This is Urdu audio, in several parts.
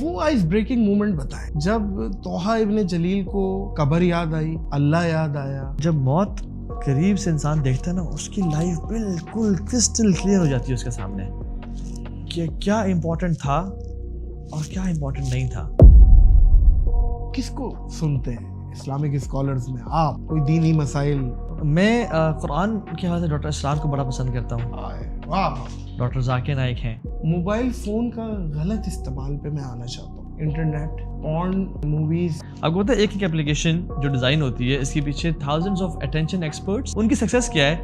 وہ آئس بریکنگ مومنٹ بتائیں جب طوحہ ابن جلیل کو قبر یاد آئی, اللہ یاد آیا. جب موت قریب سے انسان دیکھتا ہے نا, اس کی لائف بالکل کرسٹل کلیئر ہو جاتی ہے اس کے سامنے کہ کیا امپورٹنٹ تھا اور کیا امپورٹنٹ نہیں تھا. کس کو سنتے ہیں اسلامک اسکالرز میں آپ, کوئی دینی مسائل؟ میں قرآن کے حوالے سے ڈاکٹر اسرار کو بڑا پسند کرتا ہوں. واہ. ڈاکٹر ذاکر نائک ہیں. موبائل فون کا غلط استعمال پہ میں آنا چاہتا ہوں. انٹرنیٹ, پورن, موویز. آپ کو پتہ ہے ایک ایک اپلیکیشن جو ڈیزائن ہوتی ہے اس کے پیچھے تھاؤزنڈز آف اٹینشن ایکسپرٹس, ان کی سکسیس کیا ہے,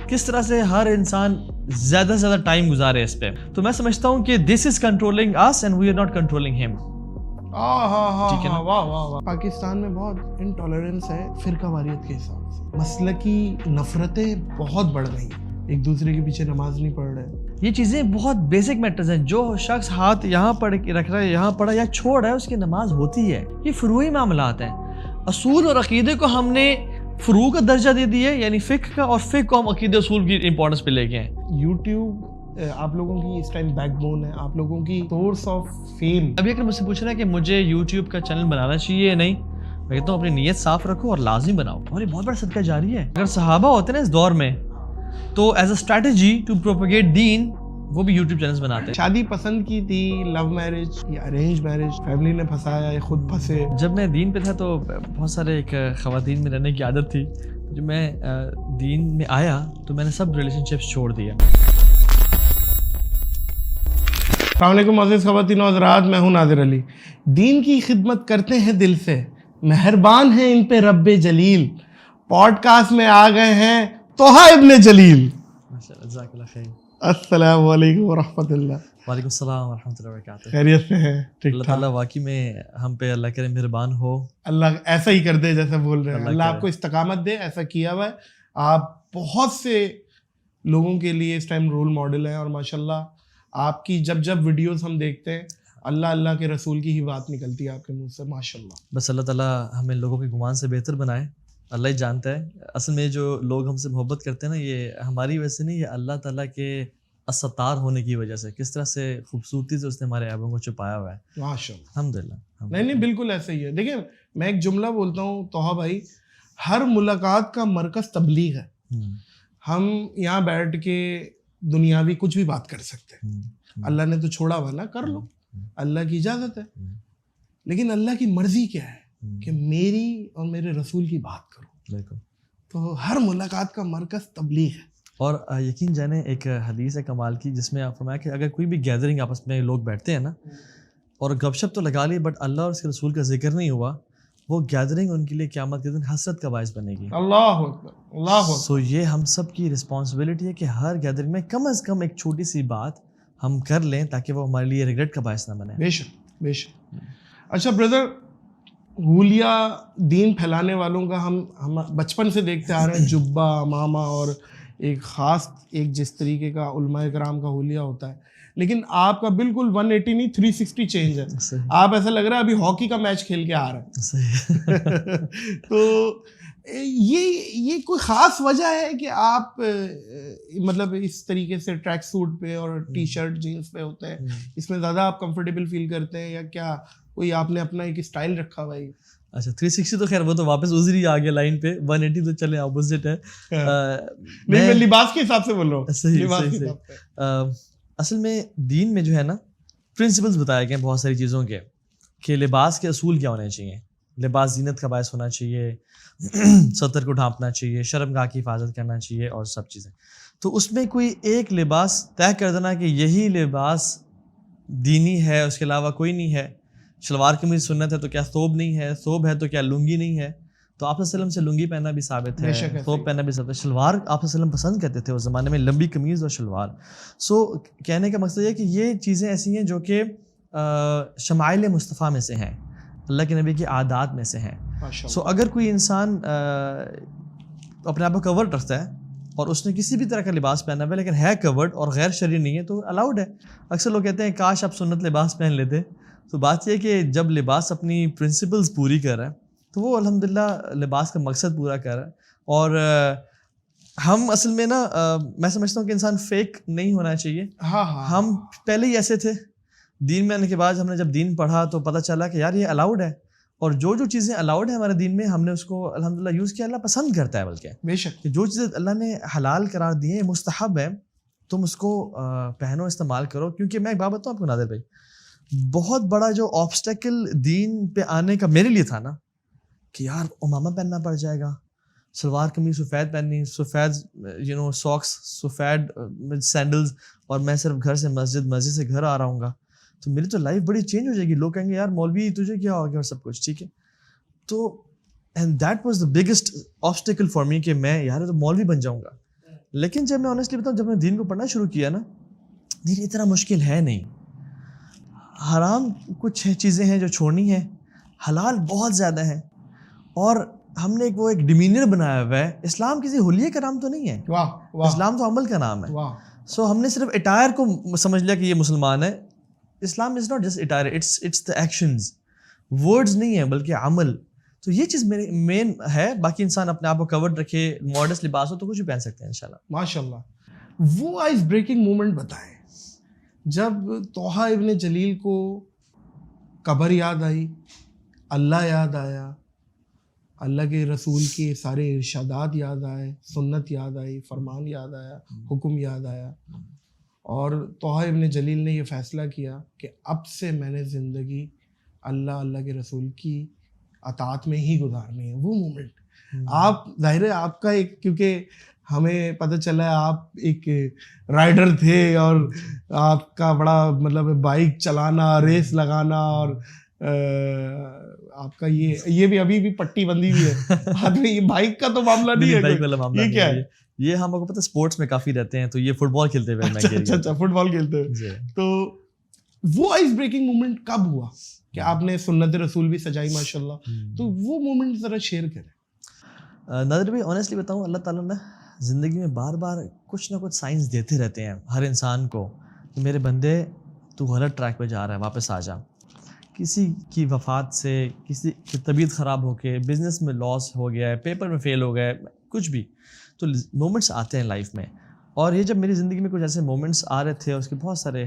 کس طرح سے ہر انسان زیادہ سے زیادہ ٹائم گزارے اس پہ. تو میں سمجھتا ہوں کہ this is controlling us and we are not controlling ہم. پاکستان میں بہت انٹالرنس ہے فرقہ واریت کے حساب سے. مسلکی نفرتیں بہت بڑھ گئی ہیں, ایک دوسرے کے پیچھے نماز نہیں پڑھ رہے. یہ چیزیں بہت بیسک میٹرز ہیں. جو شخص ہاتھ یہاں پڑھ کے رکھ رہا ہے, یہاں پڑھا یا چھوڑ رہا ہے, اس کی نماز ہوتی ہے. یہ فروعی معاملات ہیں. اصول اور عقیدے کو ہم نے فروع کا درجہ دے دیا ہے, یعنی فقہ کا, اور فقہ کو ہم عقیدے اصول کی امپورٹنس پہ لے گئے ہیں. یوٹیوب آپ لوگوں کی اس ٹائم بیک بون ہے, آپ لوگوں کی سورس آف فیم. ابھی اگر مجھ سے پوچھ رہا ہے کہ مجھے یوٹیوب کا چینل بنانا چاہیے یا نہیں, میں کہتا ہوں اپنی نیت صاف رکھو اور لازمی بناؤ, اور یہ بہت بڑا صدقہ جاری ہے. اگر صحابہ ہوتے نا اس دور میں, تو as a strategy to propagate دین وہ بھی یوٹیوب چینلز بناتے ہیں. شادی پسند کی تھی, لو میرج یا ارینج میرج, فیملی نے پھنسایا یا خود پھنسے؟ جب میں دین پہ تھا تو بہت سارے ایک خواتین میں رہنے کی عادت تھی. جب میں دین میں آیا تو میں نے سب ریلیشن شپس چھوڑ دیا. السلام علیکم معزز خواتین و حضرات, میں ہوں ناظر علی. دین کی خدمت کرتے ہیں دل سے, مہربان ہیں ان پہ رب جلیل. پوڈ کاسٹ میں آ گئے ہیں طوحہ ابن جلیل. جزاک اللہ خیر. السلام علیکم ورحمۃ اللہ. وعلیکم السلام ورحمۃ اللہ وبرکاتہ. خیریت سے ہیں؟ ٹھیک اللہ ٹھاک. تعالیٰ واقعی میں ہم پہ اللہ کرے مہربان ہو. اللہ ایسا ہی کر دے جیسا بول رہے ہیں. اللہ آپ کو استقامت دے. ایسا کیا ہوا ہے, آپ بہت سے لوگوں کے لیے اس ٹائم رول ماڈل ہیں, اور ماشاءاللہ آپ کی جب جب ویڈیوز ہم دیکھتے ہیں, اللہ کے رسول کی ہی بات نکلتی ہے آپ کے منہ سے, ماشاءاللہ. بس اللہ تعالیٰ ہمیں لوگوں کے گمان سے بہتر بنائے. اللہ ہی جانتا ہے. اصل میں جو لوگ ہم سے محبت کرتے ہیں نا, یہ ہماری وجہ سے نہیں, یہ اللہ تعالیٰ کے الستار ہونے کی وجہ سے. کس طرح سے خوبصورتی سے اس نے ہمارے عیبوں کو چھپایا ہوا ہے, ماشاءاللہ. الحمدللہ. نہیں بالکل ایسا ہی ہے. دیکھیں میں ایک جملہ بولتا ہوں طوحہ بھائی, ہر ملاقات کا مرکز تبلیغ ہے. ہم یہاں بیٹھ کے دنیاوی کچھ بھی بات کر سکتے ہیں. اللہ نے تو چھوڑا ہوا نا, کر لو, اللہ کی اجازت ہے. لیکن اللہ کی مرضی کیا ہے کہ میری اور میرے رسول کی بات کرو. تو ہر ملاقات کا مرکز تبلیغ ہے. اور یقین جانے ایک حدیث ہے کمال کی, جس میں آپ فرمایا کہ اگر کوئی بھی گیدرنگ آپس میں لوگ بیٹھتے ہیں نا, اور گپ شپ تو لگا لی, بٹ اللہ اور اس کے رسول کا ذکر نہیں ہوا, وہ گیدرنگ ان کے لیے قیامت کے دن حسرت کا باعث بنے گی. اللہ اکبر, اللہ اکبر. سو یہ ہم سب کی رسپانسبلٹی ہے کہ ہر گیدرنگ میں کم از کم ایک چھوٹی سی بات ہم کر لیں, تاکہ وہ ہمارے لیے ریگریٹ کا باعث نہ بنے. بے شک بے شک. اچھا بردر, حولیہ دین پھیلانے والوں کا ہم بچپن سے دیکھتے آ رہے ہیں, جبہ, امامہ, اور ایک خاص ایک جس طریقے کا علماء کرام کا حولیہ ہوتا ہے. لیکن آپ کا بالکل 180 نہیں 360 چینج ہے. آپ ایسا لگ رہا ہے ابھی ہاکی کا میچ کھیل کے آ رہے ہیں. تو یہ کوئی خاص وجہ ہے کہ آپ مطلب اس طریقے سے ٹریک سوٹ پہ اور ٹی شرٹ جینس پہ ہوتے ہیں, اس میں زیادہ آپ کمفرٹیبل فیل کرتے ہیں, یا کیا کوئی آپ نے اپنا ایک اسٹائل رکھا ہوا ہے؟ اچھا 360 تو خیر وہ تو واپس ادھر ہی آ گیا لائن پہ, 180 تو چلے اپوزٹ ہے. میں لباس کے حساب سے بول رہا ہوں. صحیح. اصل میں دین میں جو ہے نا پرنسپلز بتائے گئے ہیں بہت ساری چیزوں کے, کہ لباس کے اصول کیا ہونے چاہیے. لباس زینت کا باعث ہونا چاہیے, سطر کو ڈھانپنا چاہیے, شرمگاہ کی حفاظت کرنا چاہیے, اور سب چیزیں. تو اس میں کوئی ایک لباس طے کر دینا کہ یہی لباس دینی ہے, اس کے علاوہ کوئی نہیں ہے. شلوار کی مجھے سنت ہے تو کیا ثوب نہیں ہے, ثوب ہے تو کیا لنگی نہیں ہے. تو آپ صلی اللہ علیہ وسلم سے لنگی پہننا بھی ثابت ہے, ثوب پہننا بھی ثابت ہے. شلوار آپ صلی اللہ علیہ وسلم پسند کرتے تھے اس زمانے میں, لمبی قمیض اور شلوار. سو کہنے کا مقصد یہ کہ یہ چیزیں ایسی ہیں جو کہ شمائل مصطفیٰ میں سے ہیں, اللہ کے نبی کی عادات میں سے ہیں. سو اگر کوئی انسان اپنے آپ کو کورڈ رکھتا ہے اور اس نے کسی بھی طرح کا لباس پہنا ہوا ہے لیکن ہے کورڈ اور غیر شرعی نہیں ہے, تو الاؤڈ ہے. اکثر لوگ کہتے ہیں کاش آپ سنت لباس پہن لیتے. تو بات یہ ہے کہ جب لباس اپنی پرنسپلز پوری کر رہا ہے تو وہ الحمدللہ لباس کا مقصد پورا کر رہا ہے. اور ہم اصل میں نا میں سمجھتا ہوں کہ انسان فیک نہیں ہونا چاہیے. ہم پہلے ہی ایسے تھے, دین میں آنے کے بعد ہم نے جب دین پڑھا تو پتہ چلا کہ یار یہ الاؤڈ ہے, اور جو چیزیں الاؤڈ ہیں ہمارے دین میں ہم نے اس کو الحمدللہ یوز کیا. اللہ پسند کرتا ہے, بلکہ بے شک کہ جو چیزیں اللہ نے حلال قرار دی ہیں مستحب ہے, تم اس کو پہنو, استعمال کرو. کیونکہ میں ایک بات بتاؤں آپ کو نادر بھائی, بہت بڑا جو آبسٹیکل دین پہ آنے کا میرے لیے تھا نا, کہ یار امامہ پہننا پڑ جائے گا, سلوار قمیض سفید پہننی, سفید ساکس, سفید سینڈلز, اور میں صرف گھر سے مسجد سے گھر آ رہا ہوں گا, تو میری تو لائف بڑی چینج ہو جائے گی. لوگ کہیں گے یار مولوی تجھے کیا ہو گیا اور سب کچھ ٹھیک ہے. تو and that was the biggest obstacle for me کہ میں یار تو مولوی بن جاؤں گا. لیکن جب میں آنیسٹلی بتاؤں, جب میں دین کو پڑھنا شروع کیا نا, دین اتنا مشکل ہے نہیں. حرام کچھ چیزیں ہیں جو چھوڑنی ہیں, حلال بہت زیادہ ہیں, اور ہم نے ایک ڈیمینر بنایا ہوا ہے. اسلام کسی حلیے کا نام تو نہیں ہے, اسلام تو عمل کا نام ہے. سو ہم نے صرف اٹائر کو سمجھ لیا کہ یہ مسلمان ہے. Islam is not just attire, it's the actions, words نہیں ہیں بلکہ عمل. تو یہ چیز میری مین ہے. باقی انسان اپنے آپ کو کورڈ رکھے, ماڈسٹ لباس ہو تو کچھ بھی پہن سکتے ہیں انشاءاللہ. ماشاء اللہ. وہ آئس بریکنگ مومنٹ بتائیں جب طٰہٰ ابن جلیل کو قبر یاد آئی, اللہ یاد آیا, اللہ کے رسول کے سارے ارشادات یاد آئے, سنت یاد آئی, فرمان یاد آیا, حکم یاد آیا, اور طٰہٰ ابن جلیل نے یہ فیصلہ کیا کہ اب سے میں نے زندگی اللہ کے رسول کی اطاعت میں ہی گزارنی ہے. وہ مومنٹ آپ ظاہر ہے آپ کا ایک, کیونکہ ہمیں پتہ چلا ہے آپ ایک رائڈر تھے, اور آپ کا بڑا مطلب بائک چلانا, ریس لگانا, اور آپ کا یہ بھی ابھی بھی پٹی بندی بھی ہے ہاتھ میں. یہ بائک کا تو معاملہ نہیں ہے, بائک والا معاملہ یہ کیا ہے؟ یہ ہم کو پتہ ہے اسپورٹس میں کافی رہتے ہیں, تو یہ فٹ بال کھیلتے ہوئے میں اچھا فٹ بال کھیلتے ہوئے. تو وہ آئس بریکنگ مومنٹ کب ہوا کہ آپ نے سنت رسول بھی سجائی ماشاء اللہ, تو وہ مومنٹ ذرا شیئر کریں. نادر بھائی آنیسٹلی بتاؤں, اللہ تعالیٰ نے زندگی میں بار بار کچھ نہ کچھ سائنس دیتے رہتے ہیں ہر انسان کو, کہ میرے بندے تو غلط ٹریک پہ جا رہا ہے, واپس آ جا. کسی کی وفات سے, کسی کی طبیعت خراب ہو کے, بزنس میں لاس ہو گیا ہے, پیپر میں فیل ہو گیا ہے, کچھ بھی, تو مومنٹس آتے ہیں لائف میں. اور یہ جب میری زندگی میں کچھ ایسے مومنٹس آ رہے تھے, اس کے بہت سارے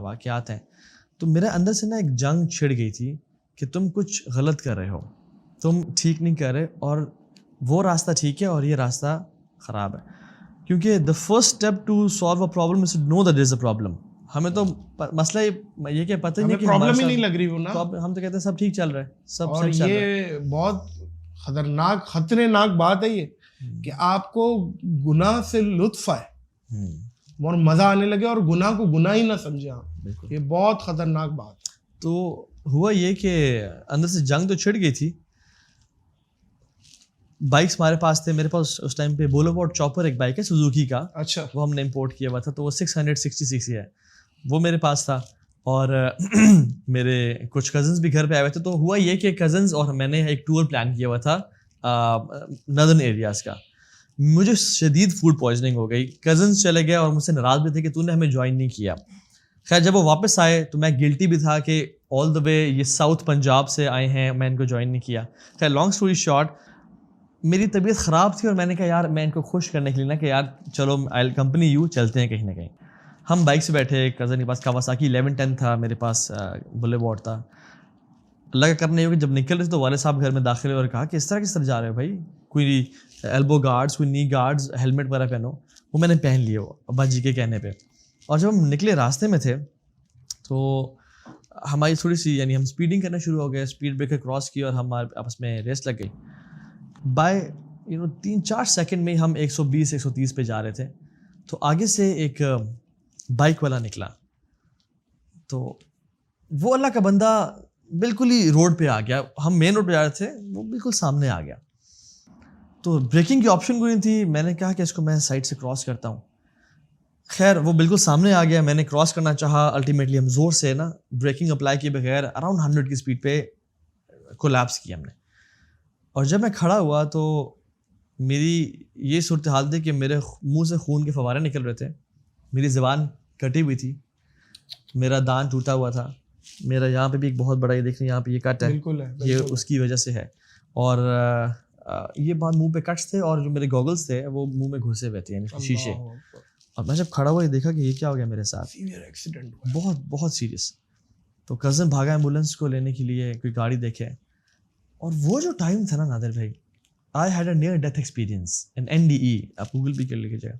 واقعات ہیں, تو میرے اندر سے نا ایک جنگ چھڑ گئی تھی کہ تم کچھ غلط کر رہے ہو, تم ٹھیک نہیں کر رہے, اور وہ راستہ ٹھیک ہے اور یہ راستہ خراب ہے. کیونکہ the first step to solve a problem is to know that is a problem. ہمیں تو مسئلہ یہ کہ پتہ ہی نہیں کہ پرابلم ہی نہیں لگ رہی وہ نا, ہم تو کہتے ہیں سب ٹھیک چل رہا ہے, سب اور یہ بہت خطرناک خطرناک بات ہے یہ, کہ آپ کو گناہ سے لطف آئے اور مزہ آنے لگے, اور گناہ کو گناہ ہی نہ سمجھے آپ. یہ بہت خطرناک بات ہے. تو ہوا یہ کہ اندر سے جنگ تو چھڑ گئی تھی. بائکس ہمارے پاس تھے, میرے پاس اس ٹائم پہ بولوورڈ چاپر ایک بائک ہے سوزوکی کا, اچھا وہ ہم نے امپورٹ کیا ہوا تھا, تو وہ 666 ہے, وہ میرے پاس تھا. اور میرے کچھ کزنس بھی گھر پہ آئے ہوئے تھے. تو ہوا یہ کہ کزنس اور میں نے ایک ٹور پلان کیا ہوا تھا نردرن ایریاز کا. مجھے شدید فوڈ پوائزننگ ہو گئی. کزنس چلے گئے اور مجھ سے ناراض بھی تھے کہ تو نے ہمیں جوائن نہیں کیا. خیر جب وہ واپس آئے تو میں گلٹی بھی تھا کہ آل دا وے یہ ساؤتھ پنجاب سے آئے ہیں, میں ان کو جوائن نہیں کیا. خیر لانگ اسٹوری شارٹ, میری طبیعت خراب تھی اور میں نے کہا یار میں ان کو خوش کرنے کے لیے نا کہ یار چلو آئی کمپنی یو, چلتے ہیں کہیں نہ کہیں. ہم بائک سے بیٹھے, کزن کے پاس کاواساکی 1110 تھا, میرے پاس بولیوارڈ تھا. اللہ کا کرنا یہ ہو کہ جب نکل رہے تھے تو والد صاحب گھر میں داخل ہوئے اور کہا کہ اس طرح جا رہے ہو بھائی, کوئی ایلبو گارڈز, کوئی نی گارڈز, ہیلمٹ وغیرہ پہنو. وہ میں نے پہن لیے ابا جی کے کہنے پہ. اور جب ہم نکلے راستے میں تھے تو ہماری تھوڑی سی یعنی ہم اسپیڈنگ کرنا شروع ہو گئے, اسپیڈ بریکر کراس کی اور ہمارے آپس میں ریس لگ گئی. بائی 3-4 سیکنڈ میں ہم 120-130 پہ جا رہے تھے. تو آگے سے ایک بائک والا نکلا, تو وہ اللہ کا بندہ بالکل ہی روڈ پہ آ گیا. ہم مین روڈ پہ جا رہے تھے, وہ بالکل سامنے آ گیا. تو بریکنگ کی آپشن کوئی نہیں تھی. میں نے کہا کہ اس کو میں سائڈ سے کراس کرتا ہوں. خیر وہ بالکل سامنے آ گیا, میں نے کراس کرنا چاہا. الٹیمیٹلی ہم زور سے نا بریکنگ اپلائی کیے بغیر اراؤنڈ 100 کی اسپیڈ پہ کولیپس کیا ہم نے. اور جب میں کھڑا ہوا تو میری یہ صورتحال تھی کہ میرے منہ سے خون کے فوارے نکل رہے تھے, میری زبان کٹی ہوئی تھی, میرا دان ٹوٹا ہوا تھا, میرا یہاں پہ بھی ایک بہت بڑا یہ دیکھ رہے ہیں یہاں پہ یہ کٹ ہے, یہ اس کی وجہ سے ہے. اور یہ بات منہ پہ کٹس تھے, اور جو میرے گوگلس تھے وہ منہ میں گھسے ہوئے تھے یعنی شیشے. اور میں جب کھڑا ہوا یہ دیکھا کہ یہ کیا ہو گیا میرے ساتھ, سیویئر ایکسیڈنٹ ہوا, بہت بہت سیریس. تو کزن بھاگا ایمبولینس کو لینے کے لیے, کوئی گاڑی دیکھے, اور وہ جو ٹائم تھا نا نادر بھائی, I had a near death experience in NDE, آپ گوگل بھی کر لیجیے گا.